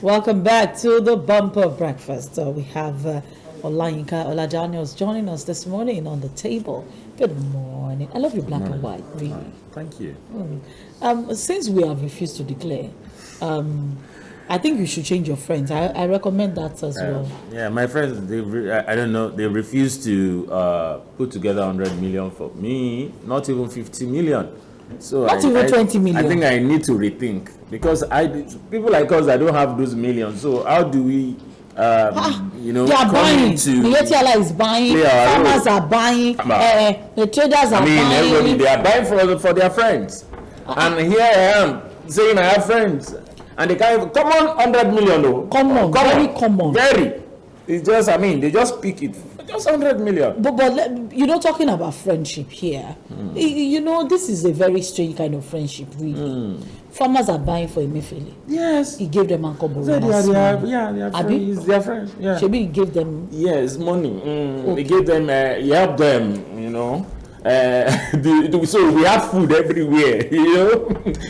Welcome back to the Bumper Breakfast. We have Olayinka Olajanios joining us this morning on the table. Good morning. I love your black and white, really. Thank you. Since we have refused to declare, I think you should change your friends. I recommend that as well. Yeah, my friends, I don't know, they refuse to put together 100 million for me, not even 50 million. So not even 20 million. I think I need to rethink because people like us that don't have those millions. So how do we, they are buying. The ATLA is buying. Farmers are buying. The traders are buying. Everybody, they are buying for their friends. And here I am saying I have friends, and they can't. Come on, 100 million though. Very common. Very. It's just, they just pick it. Just 100 million. But talking about friendship here. This is a very strange kind of friendship, really. Farmers are buying for Emefiele. Yes. He gave them Uncle They are friends. He's their friend. Yeah. Maybe he gave them. Yes, money. Okay. He gave them. He helped them. So we have food everywhere.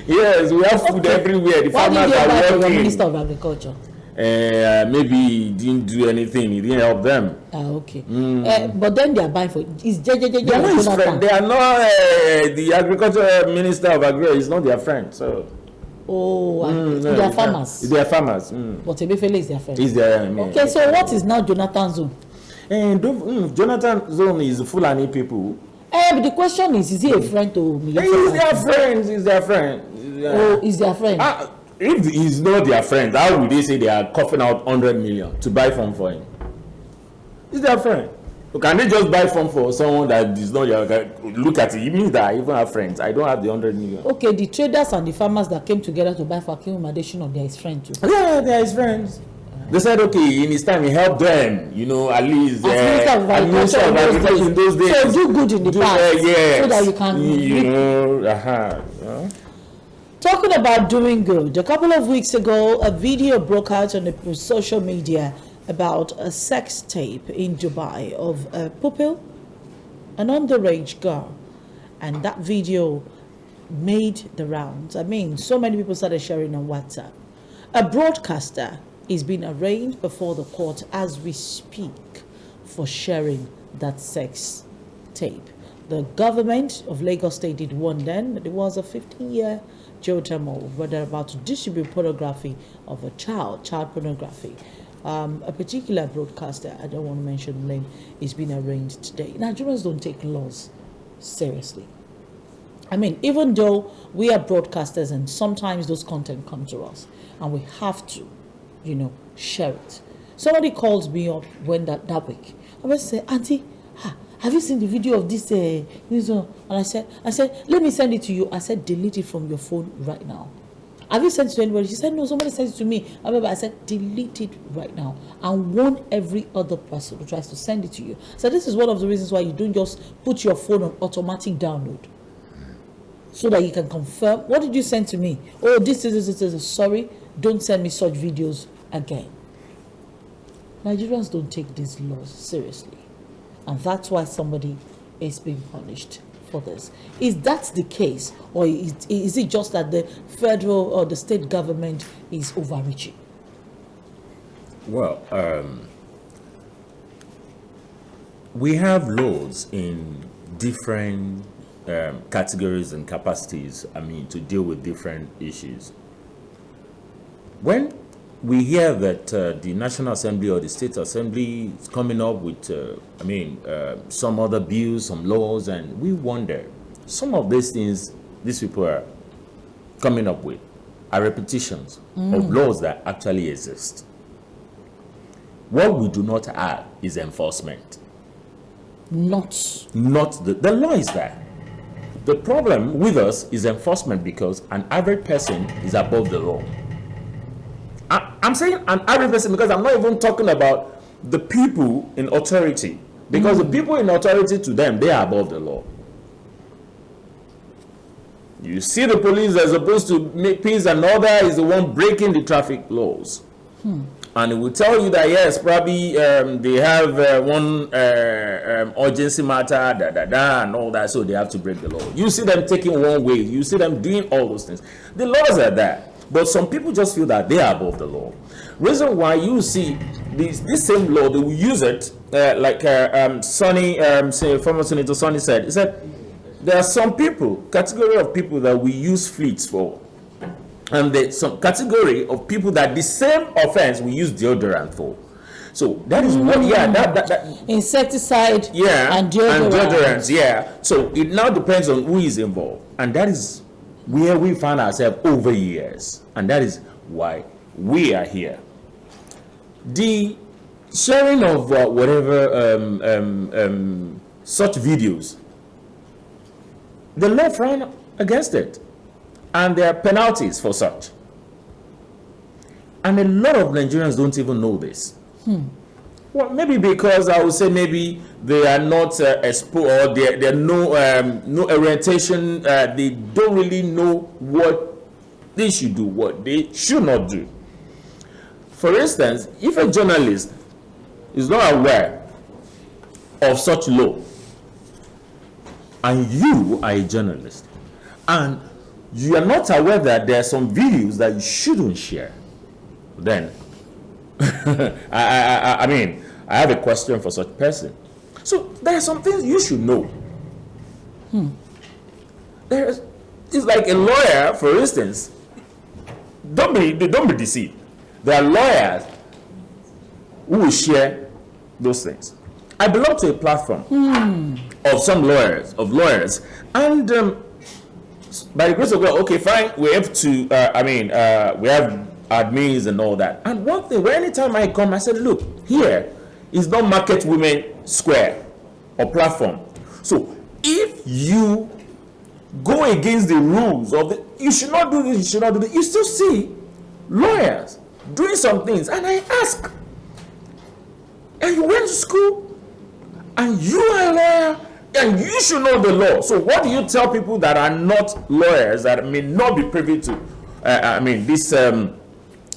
Yes, we have food everywhere. The farmers are working. Why did you buy for the Minister of Agriculture? Maybe he didn't do anything. He didn't help them. Okay. But then they are buying for is They are not the agriculture minister of agriculture is not their friend. So. They are farmers. They are farmers. But Emefiele is their friend. Is their okay. So what is now Jonathan's zone? Jonathan's zone is Fulani people. But the question is he a friend to me? He's their friend. He's their friend. If he's not their friend, how would they say they are coughing out 100 million to buy farm for him? He's their friend. So can they just buy farm for someone that is not your? Look at it. It means that I even have friends. I don't have the 100 million. Okay, the traders and the farmers that came together to buy for Akim Madeshino, they are his friends too. Yeah, they are his friends. They said, okay, in his time, he helped them, at least. Minister of Agriculture in those days. So do good in the past. So that you can. Talking about doing good, a couple of weeks ago, a video broke out on the social media about a sex tape in Dubai of a pupil, an underage girl. And that video made the rounds. So many people started sharing on WhatsApp. A broadcaster is being arraigned before the court as we speak for sharing that sex tape. The government of Lagos State did warn then that it was a 15-year jail term where they're about to distribute pornography of a child pornography. A particular broadcaster, I don't want to mention the name, is being arraigned today. Nigerians don't take laws seriously. Even though we are broadcasters and sometimes those content come to us and we have to, share it. Somebody calls me up when that week. I was say, Auntie, have you seen the video of this? And I said, let me send it to you. I said, delete it from your phone right now. Have you sent it to anybody? She said, no, somebody sent it to me. I said, delete it right now and warn every other person who tries to send it to you. So this is one of the reasons why you don't just put your phone on automatic download so that you can confirm. What did you send to me? Oh, this is. Sorry, don't send me such videos again. Nigerians don't take these laws seriously. And that's why somebody is being punished for this. Is that the case? Or is it just that the federal or the state government is overreaching? Well, we have laws in different categories and capacities, to deal with different issues. When we hear that the National Assembly or the State Assembly is coming up with, some other bills, some laws, and we wonder, some of these things these people are coming up with are repetitions of laws that actually exist. What we do not have is enforcement. Not the law is there. The problem with us is enforcement because an average person is above the law. I'm saying an average person because I'm not even talking about the people in authority. Because the people in authority, to them, they are above the law. You see the police are supposed to make peace and order is the one breaking the traffic laws. And it will tell you that, yes, probably they have one urgency matter, and all that, so they have to break the law. You see them taking one way. You see them doing all those things. The laws are there. But some people just feel that they are above the law. Reason why you see this same law, they will use it former Senator Sonny said. He said there are some people, category of people that we use fleets for, and there's some category of people that the same offense we use deodorant for. So that is what, that insecticide, and deodorants, So it now depends on who is involved, and that is where we find ourselves over years, and that is why we are here. The sharing of such videos, the law frown against it, and there are penalties for such, and a lot of Nigerians don't even know this. Well, maybe because I would say maybe they are not exposed, or they are no orientation. They don't really know what they should do, what they should not do. For instance, if a journalist is not aware of such law, and you are a journalist, and you are not aware that there are some videos that you shouldn't share, then I mean, I have a question for such person. So there are some things you should know. It's like a lawyer, for instance. Don't be deceived. There are lawyers who will share those things. I belong to a platform of some lawyers, and by the grace of God, okay, fine. We have to. We have admins and all that. And one thing, anytime I come, I said, look, here is not Market Women Square or platform. So if you go against the rules of you should not do this, you should not do this, you still see lawyers doing some things. And I ask, and you went to school, and you are a lawyer, and you should know the law. So what do you tell people that are not lawyers, that may not be privy to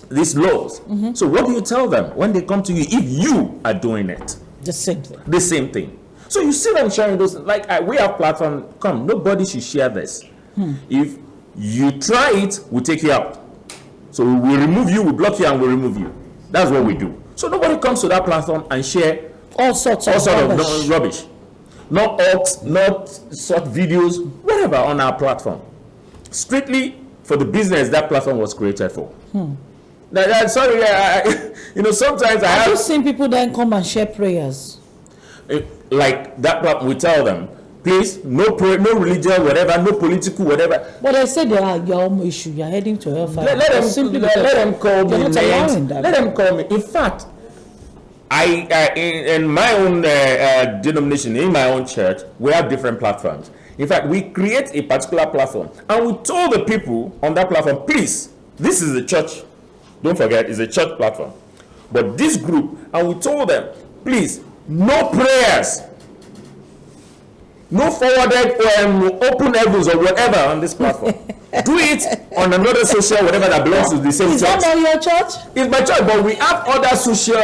these laws? So what do you tell them when they come to you if you are doing it? The same thing. So you see them sharing those, like we have platform, come, nobody should share this. If you try it, we take you out. So we remove you, we block you, and we remove you. That's what we do. So nobody comes to that platform and share all sorts of rubbish. Not such videos, whatever on our platform. Strictly for the business that platform was created for. Sorry, sometimes I have just seen people then come and share prayers. Like that, we tell them, please, no religion, whatever, no political, whatever. But I said there are your own issue. You're heading to hellfire. Let them call me names. Let them call me. In fact, I in my own denomination, in my own church, we have different platforms. In fact, we create a particular platform, and we told the people on that platform, please, this is a church. Don't forget, it's a church platform. But this group, and we told them, please, no prayers, no forwarded open heavens or whatever on this platform. Do it on another social, whatever that belongs to the same church. Is that not your church? It's my church, but we have other social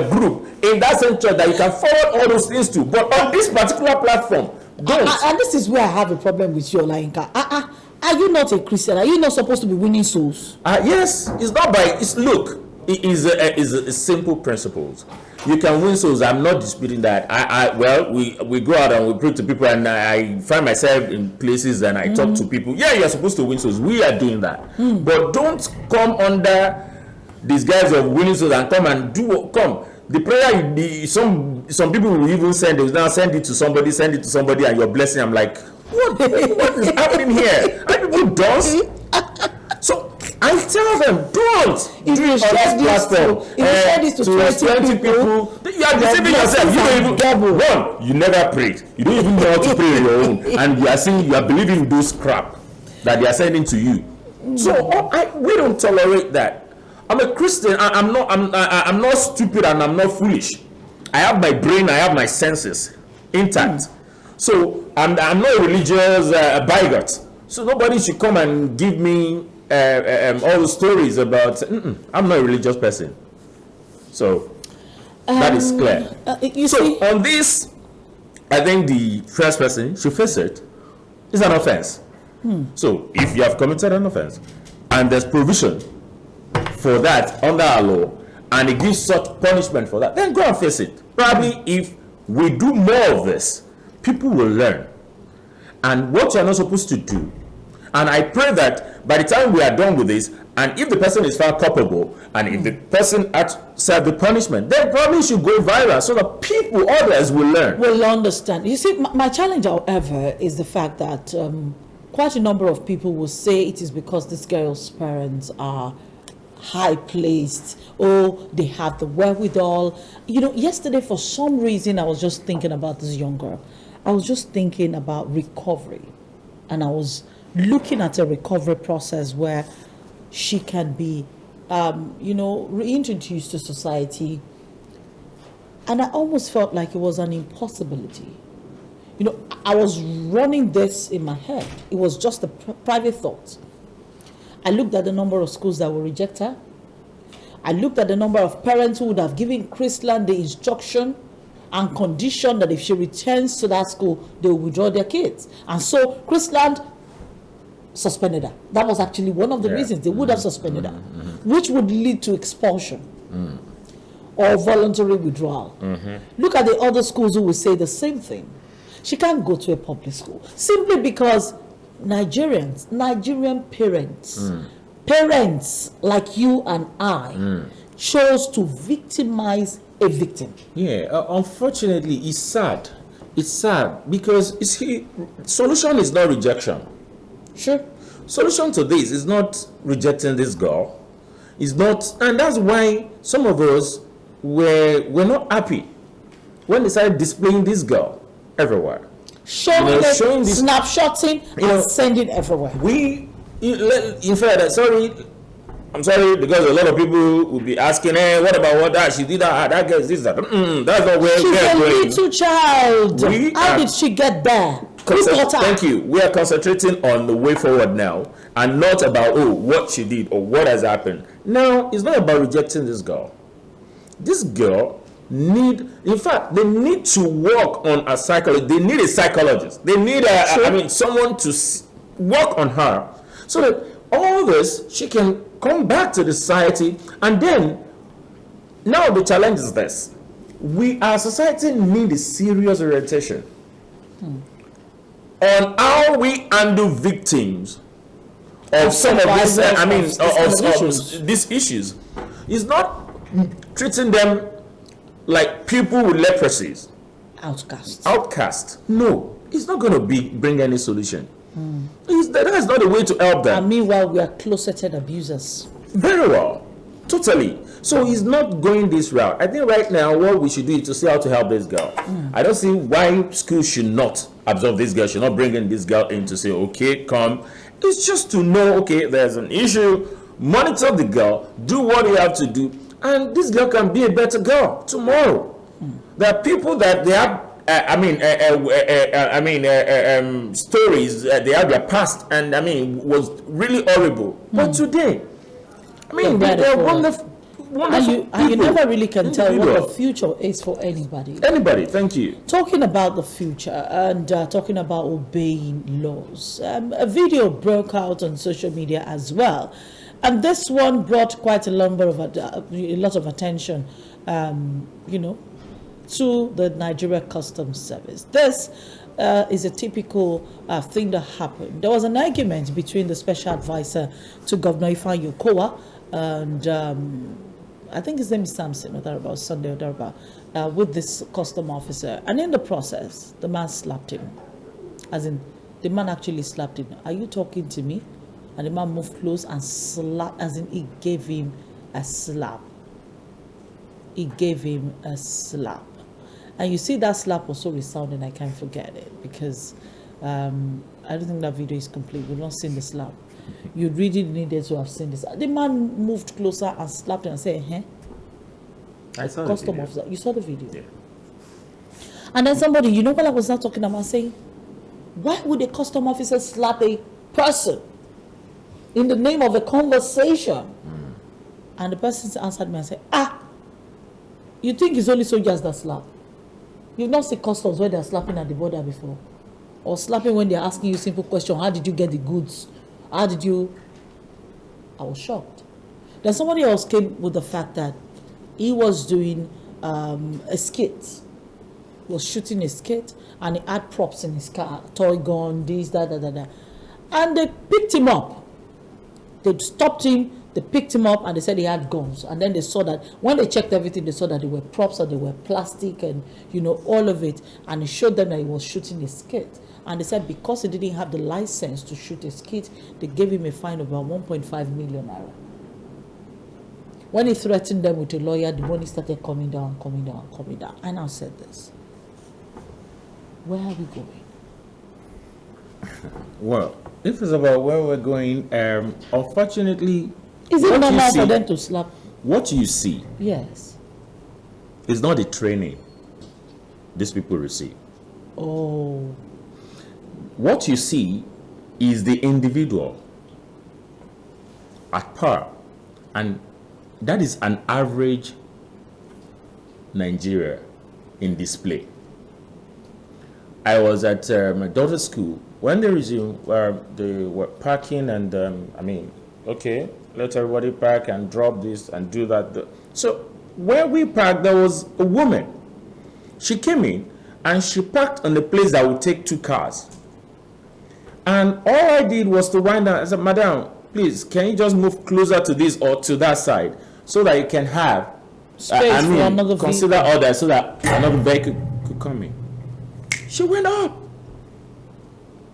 group in that same church that you can forward all those things to. But on this particular platform, don't. And this is where I have a problem with you, Olainka. Are you not a Christian? Are you not supposed to be winning souls? Yes, it's not by. Look, it is a simple principles. You can win souls. I'm not disputing that. We go out and we pray to people, and I find myself in places and I talk to people. Yeah, you're supposed to win souls. We are doing that. But don't come under these guys of winning souls and come and the prayer. Some people will even send it to somebody, and you're blessing. I'm like, what is happening here? Are people does? So I tell them, don't. If you share this to 20 people, you are deceiving yourself. You don't even double. One, you never prayed. You don't even know how to pray on your own, and you are saying you are believing those crap that they are sending to you. So we don't tolerate that. I'm a Christian. I'm not stupid, and I'm not foolish. I have my brain. I have my senses intact. So I'm not a religious bigot. So nobody should come and give me all the stories about. I'm not a religious person. So that is clear. On this, I think the first person should face it. It's an offense. So if you have committed an offense, and there's provision for that under our law, and it gives such punishment for that, then go and face it. Probably if we do more of this, people will learn. And what you're not supposed to do, and I pray that by the time we are done with this, and if the person is found culpable, and if the person served the punishment, then probably should go viral so that people, others will learn. Will understand. You see, my challenge, however, is the fact that quite a number of people will say it is because this girl's parents are high placed, or they have the wherewithal. You know, yesterday for some reason I was just thinking about this young girl. I was just thinking about recovery, and I was looking at a recovery process where she can be reintroduced to society, and I almost felt like it was an impossibility. You know, I was running this in my head. It was just a private thought. I looked at the number of schools that will reject her. I looked at the number of parents who would have given Chrisland the instruction and condition that if she returns to that school, they will withdraw their kids. And so Chrisland suspended her. That was actually one of the reasons they would have suspended her, which would lead to expulsion or voluntary withdrawal. Look at the other schools who will say the same thing. She can't go to a public school simply because Nigerian parents like you and I chose to victimize a victim. Yeah, unfortunately, it's sad. It's sad because you see, solution is not rejection. Sure. Solution to this is not rejecting this girl. It's not, and that's why some of us were not happy when they started displaying this girl everywhere. Showing this, snapshotting and sending everywhere. In fact, I'm sorry, because a lot of people will be asking, hey, what about that? She did that girl is this, that. That's not where she's a little child. How did she get there? Thank you. We are concentrating on the way forward now, and not about what she did or what has happened. Now, it's not about rejecting this girl. This girl they need to work on a psychologist. They need a psychologist. They need someone to work on her so that all this, she can come back to the society. And then, now the challenge is this. Our society need a serious orientation on how we handle victims of some of these issues. It's not treating them like people with leprosies. Outcast. No, it's not going to bring any solution. That's not a way to help them. And meanwhile, we are closeted abusers. Very well. Totally. So he's not going this route. I think right now what we should do is to see how to help this girl. I don't see why schools should not absorb this girl, should not bring in this girl in to say, okay, come. It's just to know, okay, there's an issue, monitor the girl, do what you have to do, and this girl can be a better girl tomorrow. There are people that they have stories, they have their past, and was really horrible. But today, they're wonderful. And you never really can tell what the future is for anybody. Thank you. Talking about the future and talking about obeying laws, a video broke out on social media as well, and this one brought quite a lot of attention, to the Nigeria Customs Service. This is a typical thing that happened. There was an argument between the special advisor to Governor Ifeanyi Okowa and I think his name is Samson or thereabout, Sunday or thereabout, with this custom officer. And in the process, the man slapped him. As in, the man actually slapped him. Are you talking to me? And the man moved close and slapped, as in he gave him a slap. He gave him a slap. And you see that slap was so resounding, I can't forget it, because I don't think that video is complete. We've not seen the slap. You really needed to have seen this. The man moved closer and slapped him and said, I saw custom the video. officer. You saw the video? Yeah. And then somebody, what I was not talking about, saying, why would a custom officer slap a person in the name of a conversation? And the person answered me and said, you think it's only soldiers that slap? You've not seen customs where they're slapping at the border before? Or slapping when they're asking you simple question, how did you get the goods? How did you... I was shocked. Then somebody else came with the fact that he was doing a skit. He was shooting a skit and he had props in his car, toy gun, this, that. And they picked him up. They stopped him, they picked him up, and they said he had guns. And then they saw that, when they checked everything, they saw that they were props and they were plastic and, all of it. And he showed them that he was shooting a skit. And they said because he didn't have the license to shoot a skit, they gave him a fine of about 1.5 million naira. When he threatened them with a lawyer, the money started coming down. And I said this. Where are we going? Well, if it's about where we're going, unfortunately... Is it normal for them to slap? What you see... Yes. Is not the training these people receive. Oh. What you see is the individual at par. And that is an average Nigeria in display. I was at my daughter's school when they resumed, where they were parking and okay, let everybody park and drop this and do that. So where we parked, there was a woman. She came in and she parked on the place that would take 2 cars. And all I did was to wind down. I said, Madam, please, can you just move closer to this or to that side so that you can have space for another vehicle. Consider order so that another vehicle could come in. She went up.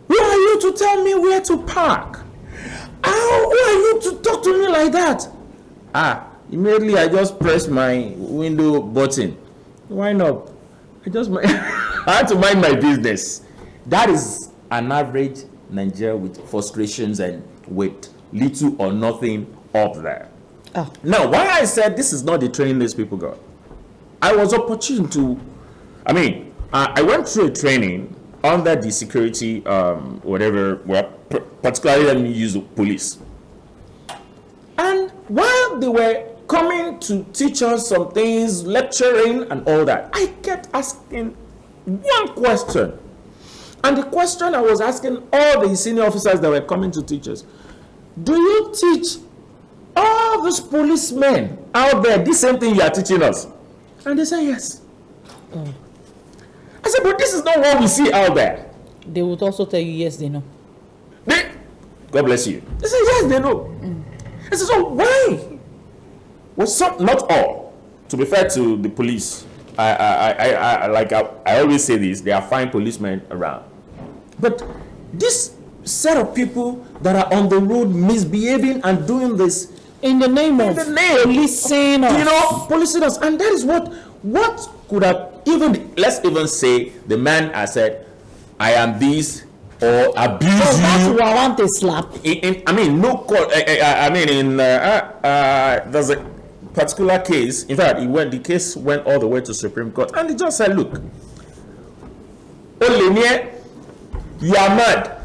Who are you to tell me where to park? Who are you to talk to me like that? Immediately I just pressed my window button. Why not? I had to mind my business. That is an average Nigeria with frustrations and with little or nothing up there. Now, why I said this is not the training these people got. I was opportune to, I went through a training under the security, particularly let me use the police. And while they were coming to teach us some things, lecturing and all that, I kept asking one question. And the question I was asking all the senior officers that were coming to teach us, do you teach all those policemen out there this same thing you are teaching us? And they said yes. I said, but this is not what we see out there. They would also tell you yes, they know. God bless you. They said yes, they know. I said, so why? Well, not all. To be fair to the police, I always say this, there are fine policemen around. But this set of people that are on the road misbehaving and doing this in the name of policing us. Policing us. And that is what could have let's even say the man has said, I am this or abuse you. That's who I want to slap. No court. There's a particular case. In fact, the case went all the way to Supreme Court, and he just said, look, Olenie, you are mad.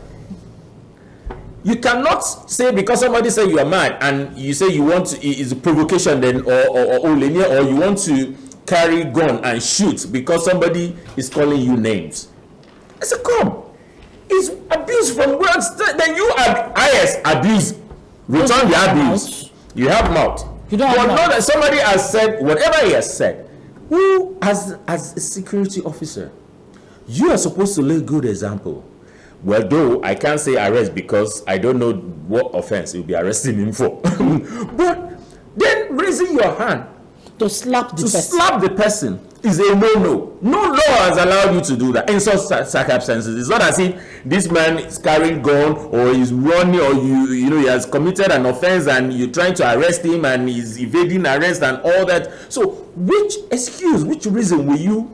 You cannot say because somebody said you are mad and you say you want to, is a provocation then, or you want to carry gun and shoot because somebody is calling you names. I said, come. It's abuse from words. Then you are abuse. Return the abuse. You have mouth. You don't have mouth. Not that somebody has said whatever he has said. Who, as a security officer, you are supposed to lay good example. Well, though I can't say arrest because I don't know what offense you'll be arresting him for. But then raising your hand to slap the person is a no-no. No law has allowed you to do that in such circumstances. It's not as if this man is carrying gun or is running or he has committed an offense and you're trying to arrest him and he's evading arrest and all that. So which reason will you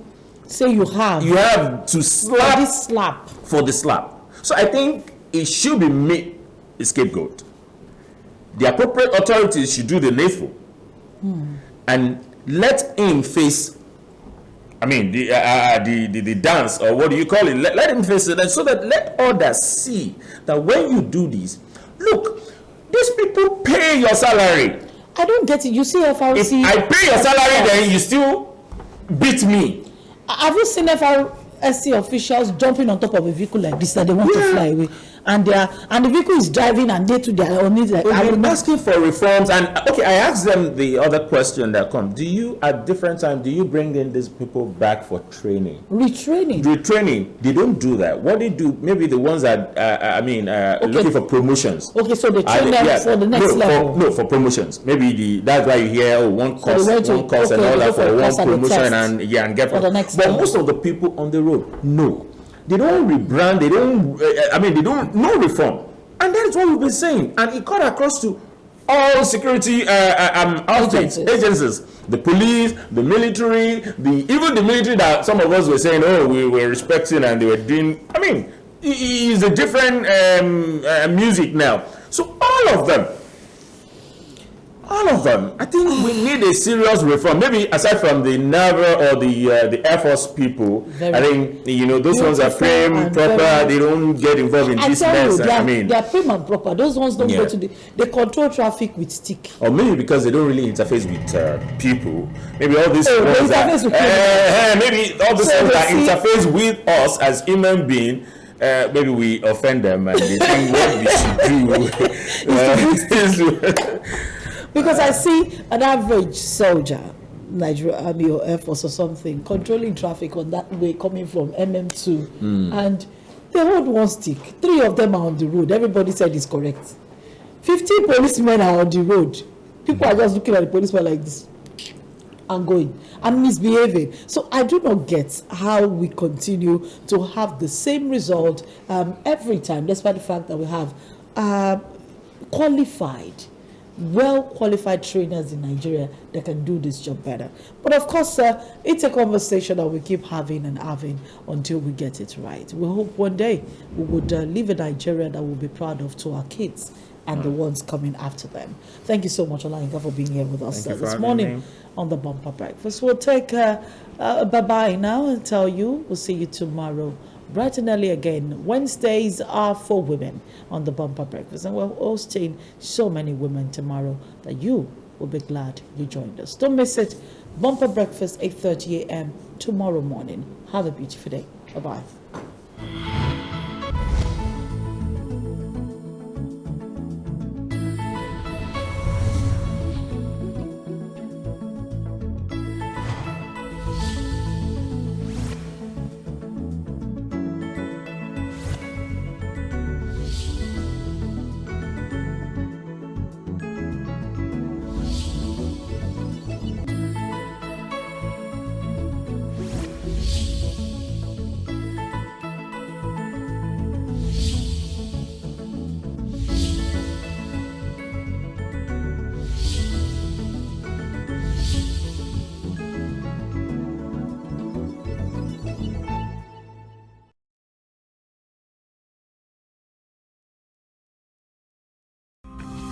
say you have? You have to slap for the slap. So I think it should be made a scapegoat. The appropriate authorities should do the needful and let him face. The dance, or what do you call it? Let him face it, so that let others see that when you do this, look, these people pay your salary. I don't get it. You see FRC. If I pay your salary, then you still beat me. Have you seen FRC officials jumping on top of a vehicle like this that they want to fly away? and the vehicle is driving and they too they are on it. Like, I'm asking for reforms, and okay, I asked them the other question that comes. Do you at different times do you bring in these people back for training? Retraining. They don't do that. What they do, maybe the ones that looking for promotions. Okay, so they train them for the next level. For promotions. Maybe that's why you hear one course and all that for one promotion and get for the next. But most of the people on the road, no. They don't rebrand, they don't, no reform. And that is what we've been saying. And it cut across to all security agencies. The police, the military, even the military that some of us were saying, oh, we were respecting and they were doing, it's a different music now. So all of them, I think we need a serious reform. Maybe aside from the Naval or the Air Force people, I think those ones are prim, proper. They don't get involved in this mess. They are prim and proper. Those ones don't go to they control traffic with stick. Or maybe because they don't really interface with people. Maybe all these ones maybe all these ones that interface with us as human beings. Maybe we offend them and they think what we should do. Because I see an average soldier, Nigeria Army or Air Force or something, controlling traffic on that way coming from MM2, and they hold one stick. 3 of them are on the road. Everybody said it's correct. 50 policemen are on the road. People are just looking at the policemen like this and going and misbehaving. So I do not get how we continue to have the same result every time, despite the fact that we have well-qualified trainers in Nigeria that can do this job better. But of course, it's a conversation that we keep having until we get it right. We hope one day we would live in Nigeria that we'll be proud of to our kids and the ones coming after them. Thank you so much, Olayinka, for being here with us this morning on the Bumper Breakfast. We'll take bye-bye now and tell you we'll see you tomorrow bright and early again. Wednesdays are for women on the Bumper Breakfast, and we're hosting so many women tomorrow that you will be glad you joined us. Don't miss it. Bumper Breakfast, 8:30 a.m. tomorrow morning. Have a beautiful day. Bye-bye.